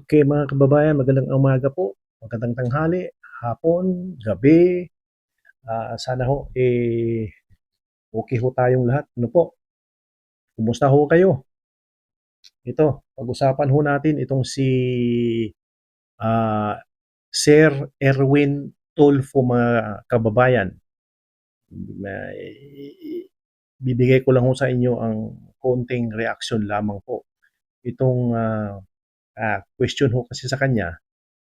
Okay, mga kababayan, magandang umaga po, magandang tanghali, hapon, gabi. Sana ho, okay ho tayong lahat. Ano po, kumusta ho kayo? Ito, pag-usapan ho natin itong si ah, Sir Erwin Tulfo, mga kababayan. Bibigay ko lang ho sa inyo ang konting reaksyon lamang po. Itong question ho kasi sa kanya,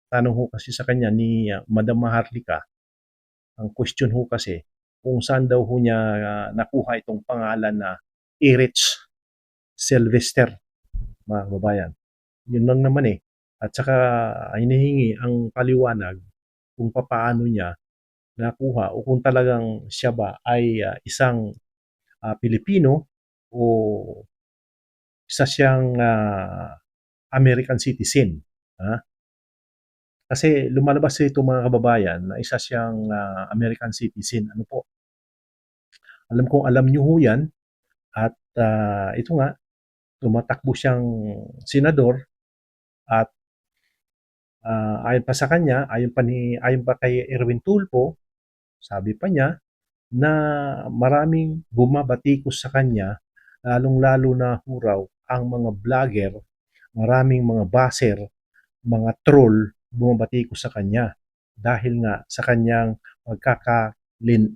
tanong ho kasi sa kanya ni Madam Maharlika. Ang question ho kasi kung saan daw ho niya nakuha itong pangalan na Erich Sylvester, mga kababayan. Yun lang naman eh. At saka hinihingi ang paliwanag kung papaano niya nakuha o kung talagang siya ba ay isang Pilipino o isa siyang American citizen. Ha? Kasi lumalabas ito, mga kababayan, na isa siyang American citizen. Ano po? Alam kong alam niyo ho yan. At ito nga, tumatakbo siyang senador at ayon pa sa kanya, ayon pa kay Erwin Tulfo, sabi pa niya na maraming bumabatikos sa kanya, lalong-lalo na ho raw ang mga vlogger, maraming mga baser, mga troll bumabatikos sa kanya dahil nga sa kanyang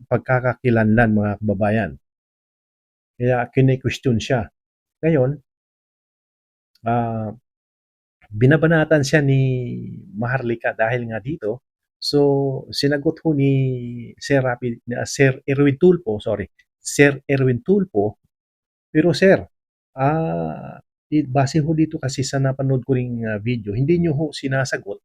pagkakakilanlan, mga kababayan. Kaya kine-question siya. Ngayon, ah binabanatan siya ni Maharlika dahil nga dito. So, sinagot ho ni Sir Erwin Tulfo, sorry, Sir Erwin Tulfo, pero sir, base ho dito kasi sa napanood ko ring video, hindi niyo ho sinasagot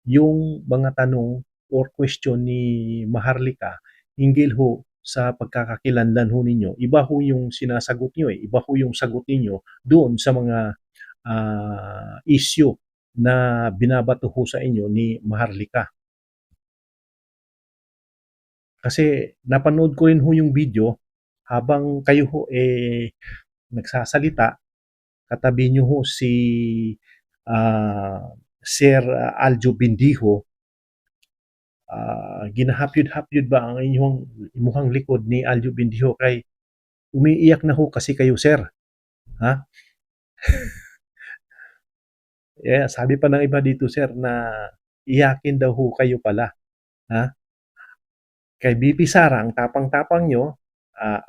yung mga tanong or question ni Maharlika hinggil ho sa pagkakakilanlan ho ninyo. Iba ho yung sinasagot niyo eh. Iba ho yung sagot niyo doon sa mga issue na binabato ho sa inyo ni Maharlika. Kasi napanood ko rin ho yung video habang kayo ho nagsasalita, katabi nyo ho si Sir Aljo Bindijo, ginahapyod-hapyod ba ang inyong mukhang likod ni Aljo Bindijo kay umiiyak na ho kasi kayo, sir. Ha? Sabi pa ng iba dito, sir, na iyakin daw ho kayo pala. Ha? Kay BP Sara, ang tapang-tapang nyo,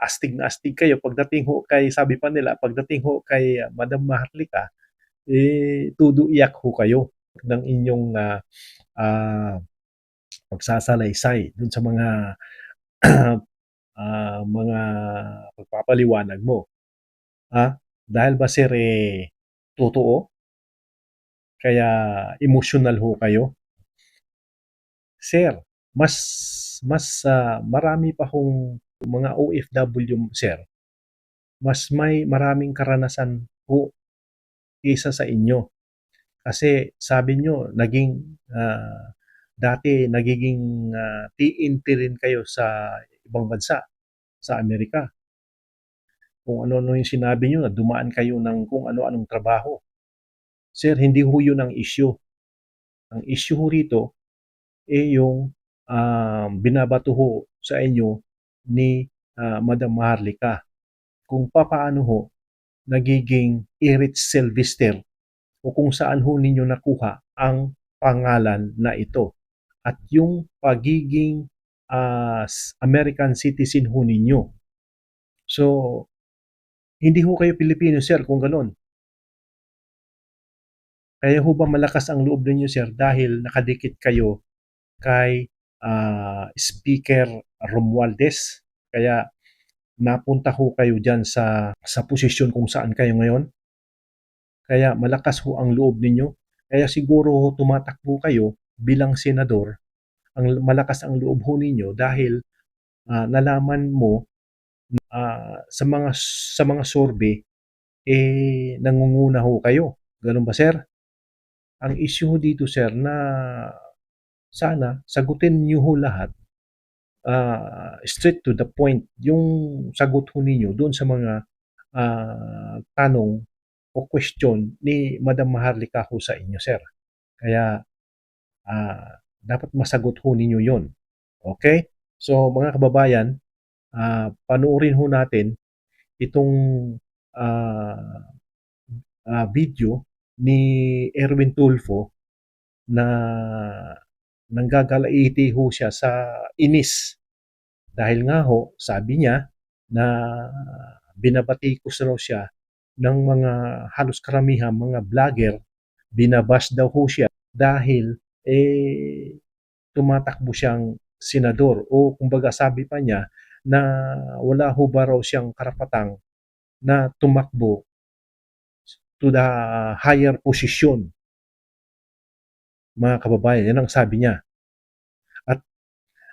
astig na astig kayo. Pagdating ho kay, sabi pa nila, pagdating ho kay Madam Maharlika, tudo iyak ho kayo ng inyong pagsasalaysay dun sa mga mga pagpapaliwanag mo. Dahil ba, sir, totoo? Kaya emotional ho kayo? Sir, mas marami pa hong mga OFW, sir, mas maraming karanasan po kaysa sa inyo. Kasi sabi nyo, dati nagiging TNT rin kayo sa ibang bansa, sa Amerika. Kung ano-ano yung sinabi nyo, na dumaan kayo ng kung ano-anong trabaho. Sir, hindi ho yun ang issue. Ang issue ho rito, yung binabato ho sa inyo ni Madam Maharlika kung papaano ho nagiging Erich Sylvester o kung saan ho ninyo nakuha ang pangalan na ito at yung pagiging American citizen ho ninyo. So, hindi ho kayo Pilipino, sir, kung ganon. Kaya ho ba malakas ang loob ninyo, sir, dahil nakadikit kayo kay Speaker Romualdez. Kaya napunta ho kayo dyan sa posisyon kung saan kayo ngayon. Kaya malakas ho ang loob ninyo. Kaya siguro ho tumatakbo kayo bilang senador. Ang malakas ang loob ho ninyo dahil nalaman mo sa mga survey nangunguna ho kayo. Ganun ba, sir? Ang issue ho dito, sir, na sana sagutin niyo ho lahat straight to the point yung sagot ho ninyo doon sa mga tanong o question ni Madam Maharlika ho sa inyo, sir. Kaya dapat masagot ho ninyo yun. Okay? So mga kababayan, panoorin ho natin itong ah, video ni Erwin Tulfo na nanggagalaiti ho siya sa inis. Dahil nga ho, sabi niya na binabatikos raw siya ng mga halos karamihan mga vlogger, binabas daw ho siya dahil tumatakbo siyang senador o kumbaga sabi pa niya na wala ho ba raw siyang karapatang na tumakbo to the higher position, mga kababayan. Yan ang sabi niya. At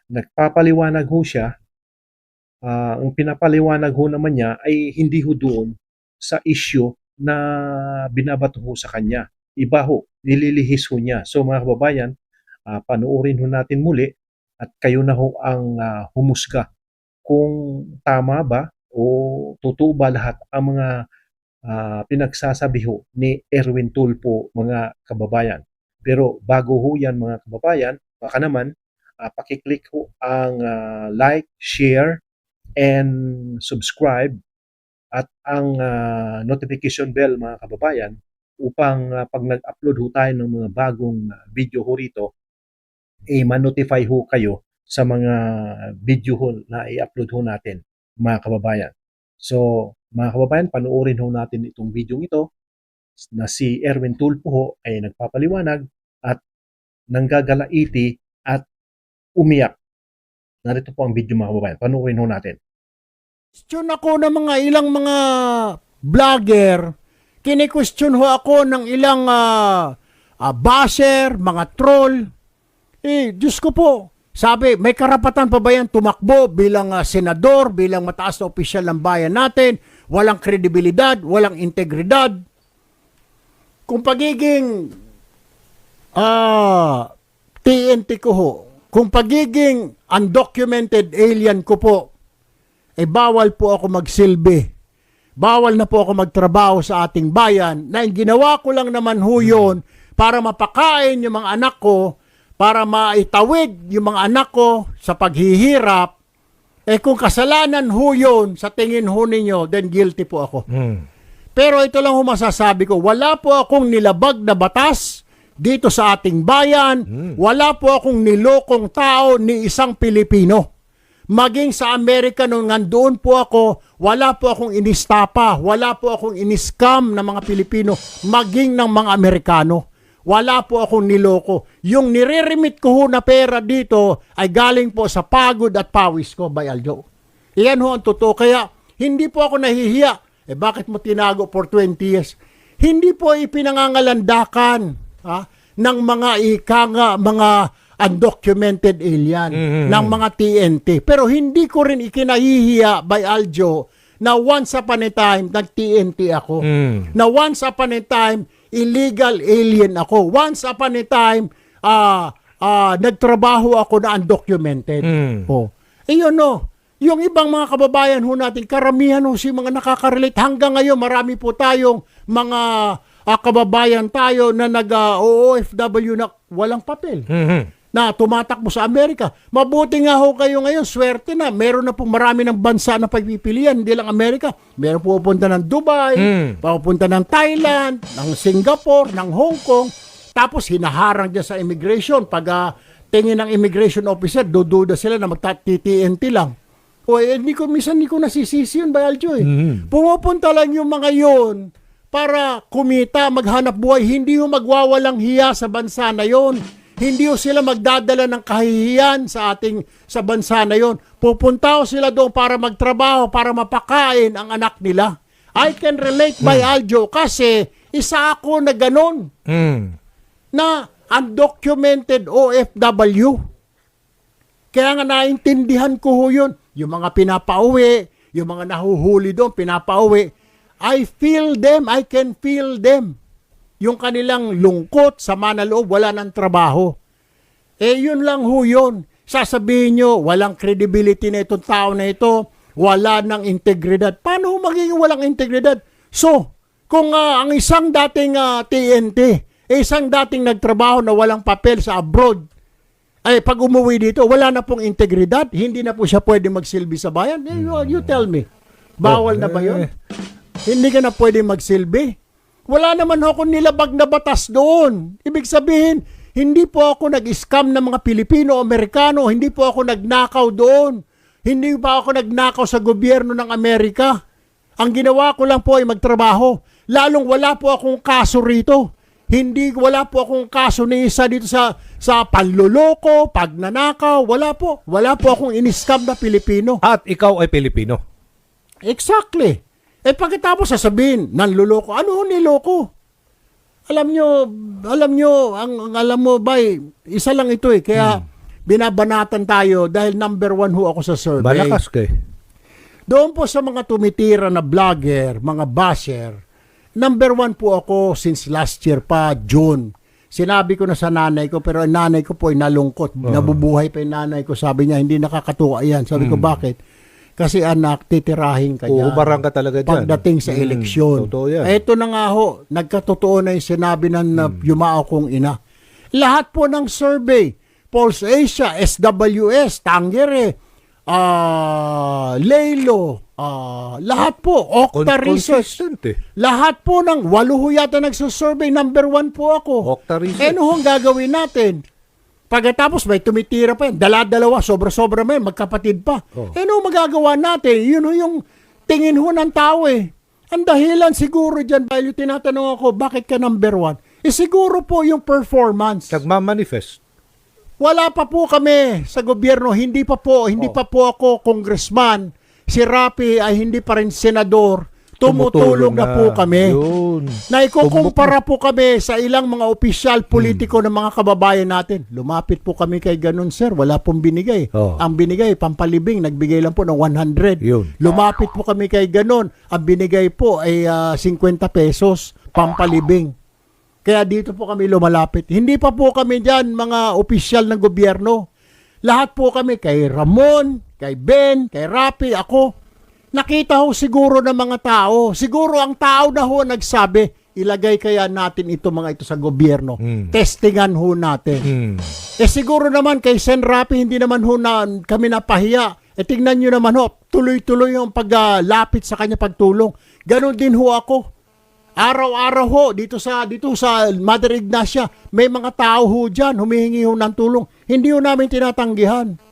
nagpapaliwanag ho siya, ang pinapaliwanag ho naman niya ay hindi ho doon sa issue na binabato ho sa kanya. Iba ho, nililihis ho niya. So mga kababayan, panoorin ho natin muli at kayo na ho ang humusga kung tama ba o totoo ba lahat ang mga pinagsasabi ho ni Erwin Tulfo, mga kababayan. Pero bago ho yan mga kababayan, baka naman pakiclick ho ang like, share, and subscribe at ang notification bell mga kababayan upang pag nag-upload ho tayo ng mga bagong video ho rito, ma-notify ho kayo sa mga video ho na i-upload ho natin mga kababayan. So mga kababayan, panoorin ho natin itong video ito na si Erwin Tulfo ho ay nagpapaliwanag at nanggagalaiti at umiyak. Narito po ang video mga kababayan. Panoorin ho natin. Question ako ng mga ilang mga vlogger, kini-question ho ako ng ilang basher, mga troll. Diyos ko po, sabi, may karapatan pa ba yan tumakbo bilang senador, bilang mataas na opisyal ng bayan natin, walang kredibilidad, walang integridad. Kung pagiging TNT ko ho, kung pagiging undocumented alien ko po, bawal po ako magsilbi. Bawal na po ako magtrabaho sa ating bayan na ginawa ko lang naman ho yun para mapakain yung mga anak ko, para maitawid yung mga anak ko sa paghihirap. Kung kasalanan ho yun sa tingin ho ninyo, then guilty po ako. Pero ito lang ho masasabi ko, wala po akong nilabag na batas dito sa ating bayan. Wala po akong nilokong tao ni isang Pilipino. Maging sa Amerika nung nandoon po ako, wala po akong inistapa, wala po akong iniskam ng mga Pilipino, maging ng mga Amerikano. Wala po akong niloko. Yung nire-remit ko ho na pera dito ay galing po sa pagod at pawis ko, by Aljo. Iyan ho ang totoo. Kaya hindi po ako nahihiya. Bakit mo tinago for 20 years? Hindi po ipinangangalandakan ng mga mga undocumented alien, ng mga TNT. Pero hindi ko rin ikinahihiya, by Aljo, na once upon a time, nag-TNT ako. Na once upon a time, illegal alien ako. Once upon a time, nagtrabaho ako na undocumented. Iyon no. Yung ibang mga kababayan ho natin, karamihan ho si mga nakaka-relate. Hanggang ngayon, marami po tayong mga kababayan tayo na nag-OFW na walang papel. Na tumatakbo sa Amerika. Mabuti nga ho kayo ngayon, swerte na. Meron na pong marami ng bansa na pagpipilian, hindi lang Amerika. Meron pupunta ng Dubai, pupunta ng Thailand, ng Singapore, ng Hong Kong. Tapos hinaharang dyan sa immigration. Pag tingin ng immigration officer, dududa sila na magta-TNT lang. Minsan hindi ko nasisisi yun, Bayaljo. Pumupunta lang yung mga yun para kumita, maghanap buhay. Hindi yung magwawalang hiya sa bansa na yon. Hindi ho sila magdadala ng kahihiyan sa bansa na yon. Pupunta ho sila doon para magtrabaho, para mapakain ang anak nila. I can relate, by Aljo, kasi isa ako na ganon. Na undocumented OFW. Kaya nga naintindihan ko ho yun. Yung mga pinapauwi, yung mga nahuhuli doon, pinapauwi. I feel them, I can feel them. Yung kanilang lungkot, sama na loob, wala ng trabaho. Yun lang ho yun. Sasabihin nyo, walang credibility na itong tao na ito, wala ng integridad. Paano magiging walang integridad? So, kung ang isang dating TNT Isang dating nagtrabaho na walang papel sa abroad, ay pag umuwi dito, wala na pong integridad, hindi na po siya pwede magsilbi sa bayan. You tell me, bawal na ba yun? Hindi ka na pwede magsilbi? Wala naman ako nilabag na batas doon. Ibig sabihin, hindi po ako nag-scam ng mga Pilipino-Amerikano, hindi po ako nagnakaw doon. Hindi pa ako nagnakaw sa gobyerno ng Amerika. Ang ginawa ko lang po ay magtrabaho. Lalong wala po akong kaso rito. Wala po akong kaso ni isa dito sa panloloko, pagnanakaw. Wala po akong in-scam na Pilipino. At ikaw ay Pilipino. Exactly. Pagkatapos sasabihin, nanloloko. Ano niloko? Alam nyo, alam mo ba, isa lang ito kaya binabanatan tayo dahil number 1 ho ako sa survey. Malakas kay. Doon po sa mga tumitira na vlogger, mga basher, number 1 po ako since last year pa, June. Sinabi ko na sa nanay ko, pero ang nanay ko po ay nalungkot. Nabubuhay pa yung nanay ko. Sabi niya, hindi nakakatuwa yan. Sabi ko, bakit? Kasi anak, titirahin ka niya. Uubarang ka talaga dyan. Pagdating sa eleksyon. Totoo yan. Ito na nga ho, nagkatotoo na yung sinabi ng yumao kong ina. Lahat po ng survey, Pulse Asia, SWS, Tangere, Lelo, lahat po, Okta Research. Lahat po ng 8 ho yata nagsusurvey, number 1 po ako. Okta Research. Ano hong gagawin natin? Pagkatapos may tumitira pa yan, dala-dalawa, sobra-sobra may magkapatid pa. Ano magagawa natin? Yun ho yung tingin ho ng tao Ang dahilan siguro dyan, dahil yung tinatanong ako, bakit ka number 1? Siguro po yung performance. Nagmamanifest. Wala pa po kami sa gobyerno, hindi pa po ako congressman. Si Rapi ay hindi pa rin senador. Tumutulong na po kami. Yun. Naikukumpara po kami sa ilang mga opisyal politiko ng mga kababayan natin. Lumapit po kami kay ganun, sir. Wala pong binigay. Ang binigay, pampalibing, nagbigay lang po ng 100. Yun. Lumapit po kami kay ganun. Ang binigay po ay 50 pesos, pampalibing. Kaya dito po kami lumalapit. Hindi pa po kami dyan, mga opisyal ng gobyerno. Lahat po kami kay Ramon, kay Ben, kay Rapi, ako. Nakita ho siguro ng mga tao. Siguro ang tao na ho nagsabi, ilagay kaya natin mga ito sa gobyerno. Testingan ho natin. Siguro naman kay Sen Rapi, hindi naman ho kami napahiya. Tingnan nyo naman ho, tuloy-tuloy yung paglapit sa kanya pagtulong. Ganon din ho ako. Araw-araw ho, dito sa Mother Ignacia, may mga tao ho dyan, humihingi ho ng tulong. Hindi ho namin tinatanggihan.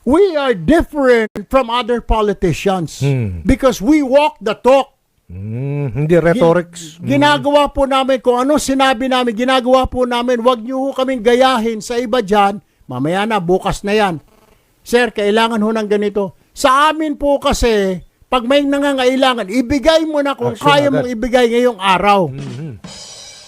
We are different from other politicians because we walk the talk. Hindi rhetorics. Ginagawa po namin kung ano sinabi namin, ginagawa po namin. Huwag niyo ho kaming gayahin sa iba dyan. Mamaya na, bukas na yan. Sir, kailangan ho ng ganito. Sa amin po kasi, pag may nangangailangan, ibigay mo na kung kaya mong ibigay ngayong araw.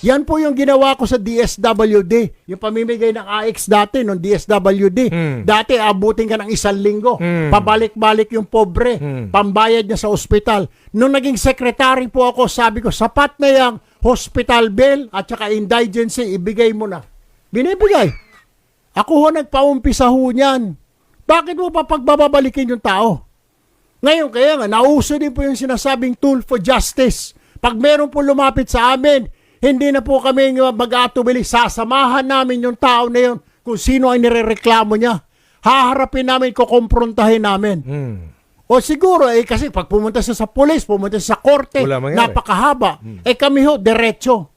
Yan po yung ginawa ko sa DSWD. Yung pamimigay ng AX dati, nung DSWD. Dati, abutin ka ng 1 linggo. Pabalik-balik yung pobre. Pambayad niya sa ospital. Nung naging secretary po ako, sabi ko, sapat na yung hospital bill at saka indigency, ibigay mo na. Binibigay. Ako ho, nagpaumpisa ho niyan. Bakit mo pa pagbababalikin yung tao? Ngayon, kaya nga, nauso din po yung sinasabing tool for justice. Pag meron po lumapit sa amin, hindi na po kami mag-atubili. Sasamahan namin yung tao na yun kung sino ay nirereklamo niya. Haharapin namin, kukomprontahin namin. O siguro, kasi pag pumunta siya sa pulis, pumunta siya sa korte, napakahaba. Kami ho, diretso.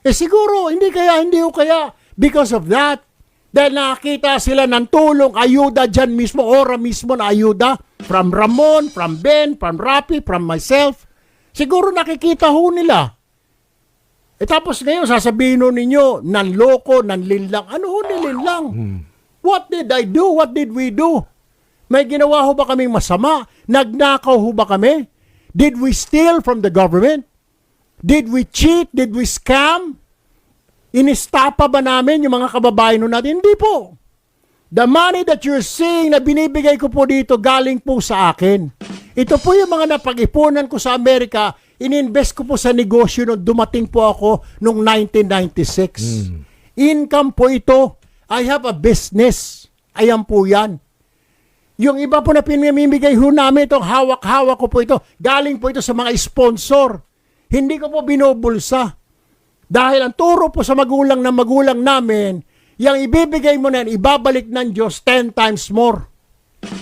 Siguro, hindi ho kaya because of that. Dahil nakakita sila ng tulong, ayuda dyan mismo, ora mismo na ayuda. From Ramon, from Ben, from Rapi, from myself. Siguro nakikita ho nila. Tapos ngayon, sasabihin ninyo, nanloko, nanlinlang. Ano ho nilinlang? What did I do? What did we do? May ginawa ho ba kaming masama? Nagnakaw ho ba kami? Did we steal from the government? Did we cheat? Did we scam? Inistapa ba namin yung mga kababayan natin? Hindi po. The money that you're seeing na binibigay ko po dito, galing po sa akin. Ito po yung mga napag-ipunan ko sa Amerika. Ininvest ko po sa negosyo nung dumating po ako noong 1996. Income po ito. I have a business. Ayan po yan. Yung iba po na pinamimigay ho namin, itong hawak-hawak ko po ito. Galing po ito sa mga sponsor. Hindi ko po binubulsa. Dahil ang turo po sa magulang ng magulang namin, yung ibibigay mo na yan, ibabalik ng Diyos 10 times more.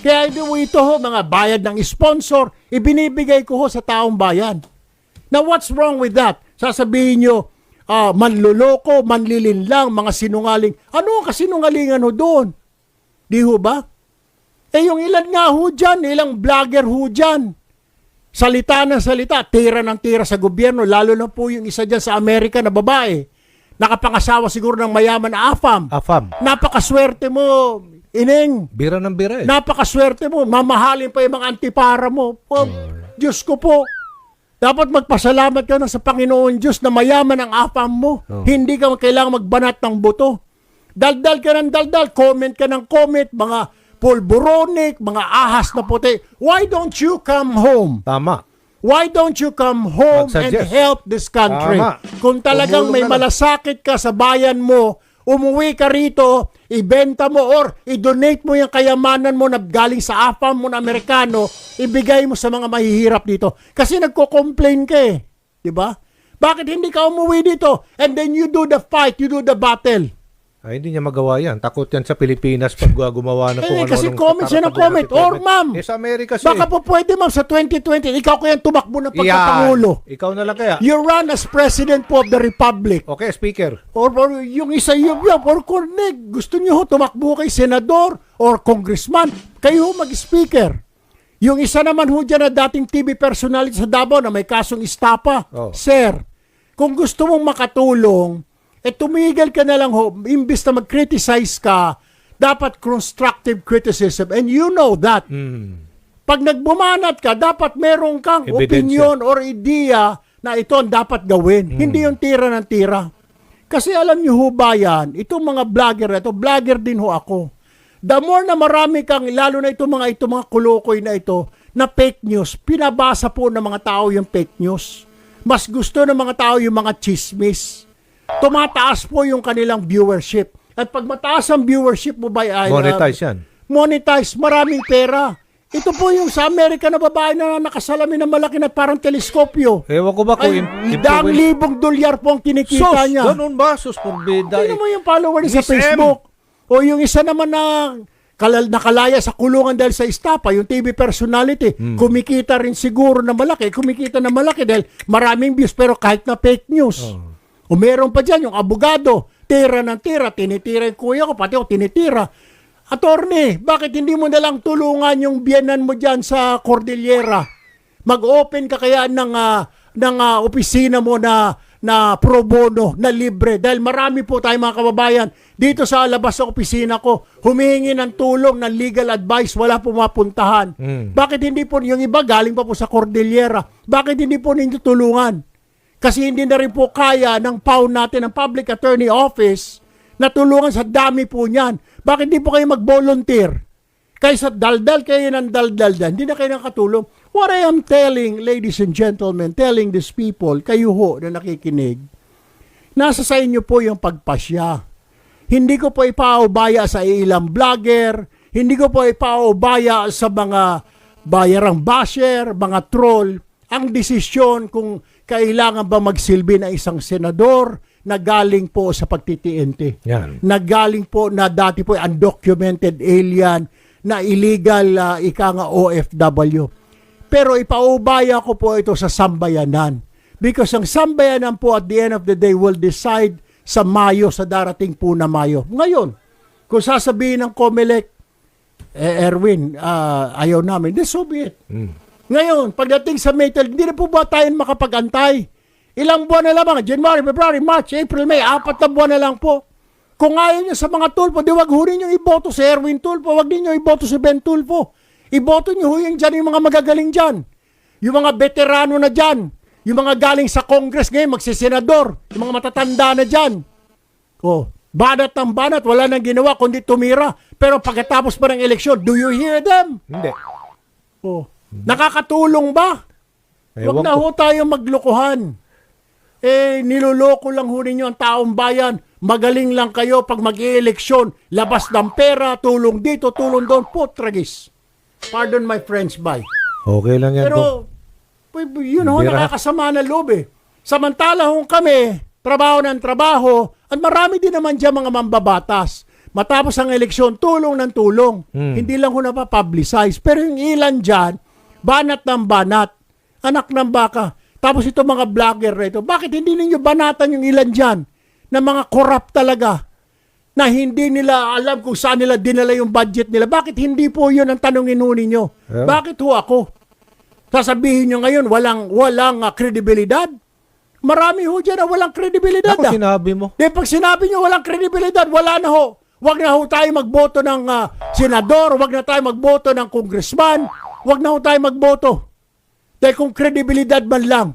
Kaya ito ho, mga bayad ng sponsor, ibinibigay ko ho sa taong bayan. Now, what's wrong with that? Sasabihin nyo, manluloko, manlilinlang, mga sinungaling. Ano ang kasinungalingan ho doon? Di ho ba? Yung ilan nga ho dyan, ilang vlogger ho dyan. Salita ng salita, tira ng tira sa gobyerno, lalo na po yung isa dyan sa Amerika na babae. Nakapangasawa siguro ng mayaman na AFAM. AFAM. Napakaswerte mo, Ineng. Bira ng bira eh. Napakaswerte mo, mamahalin pa yung mga antipara mo. Diyos ko po. Dapat magpasalamat ka na sa Panginoon Diyos na mayaman ang AFAM mo. Hindi ka kailangang magbanat ng buto. Daldal ka ng daldal, comment ka ng comment, mga pulburonic, mga ahas na puti. Why don't you come home? Tama. Why don't you come home and Mag-suggest. help this country? Tama. Kung talagang Tumulong may ka na. malasakit ka sa bayan mo, umuwi ka rito, ibenta mo or i-donate mo yung kayamanan mo na galing sa AFAM mo na Amerikano, ibigay mo sa mga mahihirap dito. Kasi nagko-complain ka eh. Diba? Bakit hindi ka umuwi dito? And then you do the fight, you do the battle. Ay, hindi niya magawa yan. Takot yan sa Pilipinas pag gumawa ng kung ano. Kasi comment siya ng comment. Or ma'am, sa Amerika baka po pwede ma'am sa 2020, ikaw kaya tumakbo na pagkapangulo. Ikaw na lang kaya. You run as President po of the Republic. Okay, speaker. Or yung isa yung or corneg, gusto niyo ho tumakbo kay senador or congressman, kayo ho mag-speaker. Yung isa naman ho dyan na dating TV personality sa Davao na may kasong istapa. Oh. Sir, kung gusto mong makatulong, tumigil ka na lang ho, imbis na mag-criticize ka, dapat constructive criticism. And you know that. Pag nagbumanat ka, dapat meron kang Ebidensya. opinion or idea na ito ang dapat gawin. Hindi yung tira ng tira. Kasi alam niyo ho ba yan, itong mga vlogger, vlogger din ho ako. The more na marami kang, lalo na itong mga kulukoy na ito, na fake news, pinabasa po ng mga tao yung fake news. Mas gusto ng mga tao yung mga chismis. Tumataas po yung kanilang viewership. At pag mataas ang viewership mo ba ay Monetize yan. monetize, maraming pera. Ito po yung sa Amerika na babae na nakasalamin na malaki na parang teleskopyo. Ewan ko ba kung Ay, daang libong dolyar po ang kinikita niya. Ganun ba? Sus, porbida. Tingnan mo yung follower niya sa Miss M. Facebook. O yung isa naman na nakalaya sa kulungan dahil sa istapa, yung TV personality, kumikita rin siguro na malaki. Kumikita na malaki dahil maraming views pero kahit na fake news. O meron pa dyan yung abogado, tira ng tira, tinitira yung kuya ko, pati ako tinitira. Attorney, bakit hindi mo nalang tulungan yung biyanan mo dyan sa Cordillera? Mag-open ka kaya ng opisina mo na pro bono, na libre. Dahil marami po tayong mga kababayan dito sa labas sa opisina ko, humihingi ng tulong, ng legal advice, wala po mapuntahan. Bakit hindi po, yung iba galing pa po sa Cordillera, bakit hindi po ninyo tulungan? Kasi hindi na rin po kaya ng PAW natin, ng Public Attorney Office, na tulungan sa dami po niyan. Bakit hindi po kayo mag-volunteer? Kaysa daldal kayo ng daldal dyan, hindi na kayo nakatulong. What I am telling, ladies and gentlemen, telling these people, kayo ho na nakikinig, nasa sa inyo po yung pagpasya. Hindi ko po ipaubaya sa ilang vlogger, hindi ko po ipaubaya sa mga bayarang basher, mga troll. Ang desisyon kung kailangan ba magsilbi na isang senador na galing po sa pagtitiente. Yan. Na galing po na dati po undocumented alien, na illegal OFW. Pero ipaubaya ko po ito sa sambayanan. Because ang sambayanan po at the end of the day will decide sa Mayo, sa darating po na Mayo. Ngayon, kung sasabihin ng COMELEC, Erwin, ayaw namin, then so be it. Ngayon, pagdating sa May 12, hindi na po ba tayo makapag-antay? Ilang buwan na lamang, January, February, March, April, May, 4 na buwan na lang po. Kung ayaw nyo sa mga Tulfo, di wag hurin nyo iboto si Erwin Tulfo, wag din nyo iboto si Ben Tulfo. Iboto nyo yung dyan, yung mga magagaling dyan. Yung mga veterano na dyan. Yung mga galing sa Congress ngayon, magsisenador. Yung mga matatanda na dyan. Banat ng banat, wala nang ginawa kundi tumira. Pero pagkatapos pa ng eleksyon, do you hear them? Hindi. Nakakatulong ba? Huwag Ewan na ko. ho tayong maglokohan. Niloloko lang ho ninyo ang taong bayan. Magaling lang kayo pag mag-i-eleksyon. Labas ng pera, tulong dito, tulong doon. Putragis. Pardon my French, bye. Okay lang yan. Pero, yun ho, Bira. nakakasama na loob eh. Samantala ho kami, trabaho ng trabaho, at marami din naman dyan mga mambabatas. Matapos ang eleksyon, tulong ng tulong. Hindi lang ho napapublicize. Pero yung ilan dyan, banat ng banat, anak ng baka. Tapos ito mga vlogger na ito, bakit hindi ninyo banatan yung ilan dyan na mga corrupt talaga, na hindi nila alam kung saan nila dinala yung budget nila? Bakit hindi po yun ang tanongin ho ninyo? Yeah. Bakit ho ako? Sasabihin nyo ngayon, walang kredibilidad? Marami ho dyan na walang kredibilidad. Ako sinabi mo. Pag sinabi nyo walang kredibilidad, wala na ho. Wag na ho tayo magboto ng senador, wag na tayo magboto ng congressman, wag na ho tayo magboto. Dahil kung kredibilidad man lang,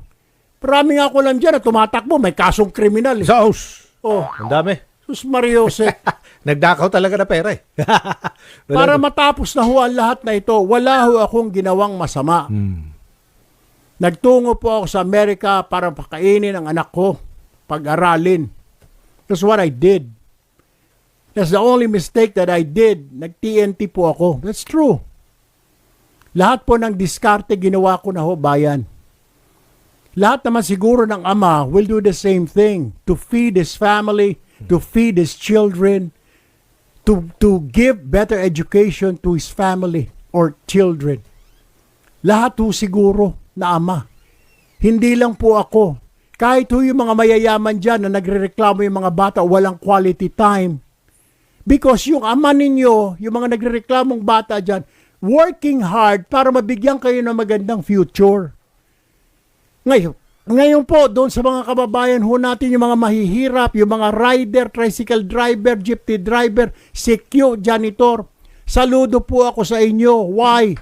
marami nga ko lang dyan na tumatakbo, may kasong kriminal. Saus. Oh, Ang dami. sus Mariose. Nagdakaw talaga na pera eh. Para matapos na ho ang lahat na ito, wala ho akong ginawang masama. Nagtungo po ako sa Amerika para pakainin ang anak ko, pag-aralin. That's what I did. That's the only mistake that I did. Nag-TNT po ako. That's true. Lahat po ng diskarte ginawa ko na ho, bayan. Lahat naman siguro ng ama will do the same thing. To feed his family, to feed his children, to give better education to his family or children. Lahat ho siguro na ama. Hindi lang po ako. Kahit ho yung mga mayayaman dyan na nagre-reklamo yung mga bata, walang quality time. Because yung ama ninyo, yung mga nagre-reklamong bata dyan, working hard para mabigyan kayo ng magandang future. Ngayon po, doon sa mga kababayan ho natin, yung mga mahihirap, yung mga rider, tricycle driver, jeepney driver, CQ, janitor, saludo po ako sa inyo. Why?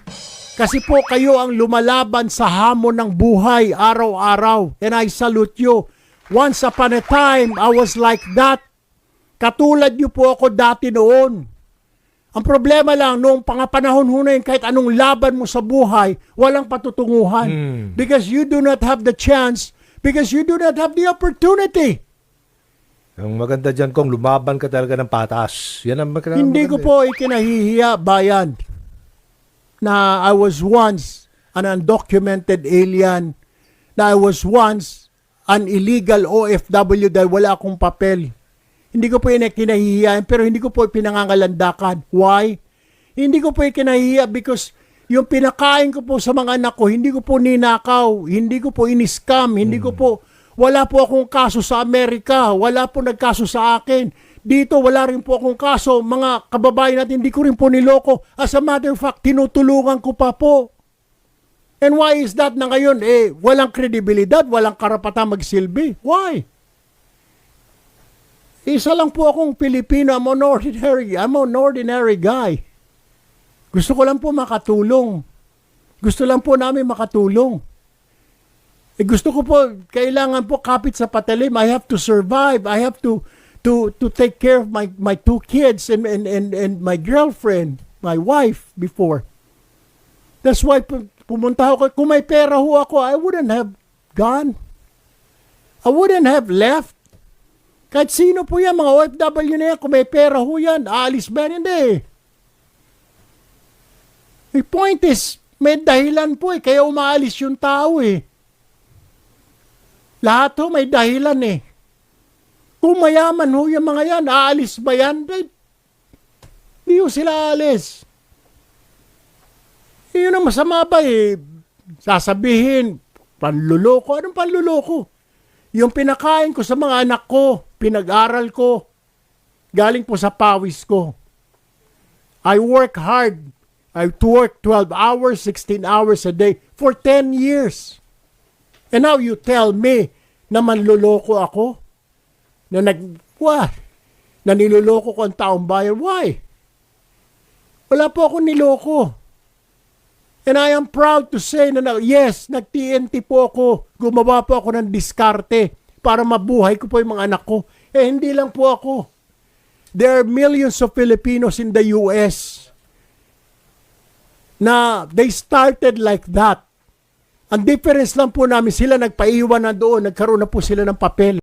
Kasi po kayo ang lumalaban sa hamon ng buhay araw-araw. And I salute you. Once upon a time, I was like that. Katulad niyo po ako dati noon. Ang problema lang, noong pangapanahon ho na yun, kahit anong laban mo sa buhay, walang patutunguhan. Because you do not have the chance, because you do not have the opportunity. Ang maganda dyan kung lumaban ka talaga ng patas. Yan ang maganda. Hindi ko po ikinahihiya, bayan, na I was once an undocumented alien, na I was once an illegal OFW dahil wala akong papel. Hindi ko po kinahihiya, pero hindi ko po pinangangalandakan. Why? Hindi ko po kinahihiya because yung pinakain ko po sa mga anak ko, hindi ko po ninakaw, hindi ko po in-scam, hindi ko po, wala po akong kaso sa Amerika, wala po nagkaso sa akin. Dito, wala rin po akong kaso. Mga kababayan natin, hindi ko rin po niloko. As a matter of fact, tinutulungan ko pa po. And why is that na ngayon? Walang kredibilidad, walang karapatang magsilbi. Why? Isa lang po akong Pilipino. I'm an ordinary guy. Gusto ko lang po makatulong. Gusto lang po namin makatulong. Gusto ko po, kailangan po kapit sa patalim. I have to survive. I have to take care of my two kids and my girlfriend, my wife before. That's why pumunta ako. Kung may pera ho ako, I wouldn't have gone. I wouldn't have left. Kahit sino po yan, mga OFW na yan, kung may pera ho yan, aalis ba yan? Hindi. The point is, may dahilan po kaya umaalis yung tao Lahat ho may dahilan Kung mayaman ho yung mga yan, aalis ba yan? Hindi ho sila aalis. Yun ang masama ba Sasabihin, panluloko. Anong panluloko? Yung pinakain ko sa mga anak ko, pinag-aral ko, galing po sa pawis ko. I work hard. I work 12 hours, 16 hours a day for 10 years. And now you tell me na manluloko ako? Na niloloko ko ang taong bayan? Why? Wala po akong niloko. And I am proud to say na yes, nag-TNT po ako. Gumawa po ako ng diskarte para mabuhay ko po yung mga anak ko. Hindi lang po ako. There are millions of Filipinos in the US na they started like that. Ang difference lang po namin, sila nagpaiwan na doon, nagkaroon na po sila ng papel.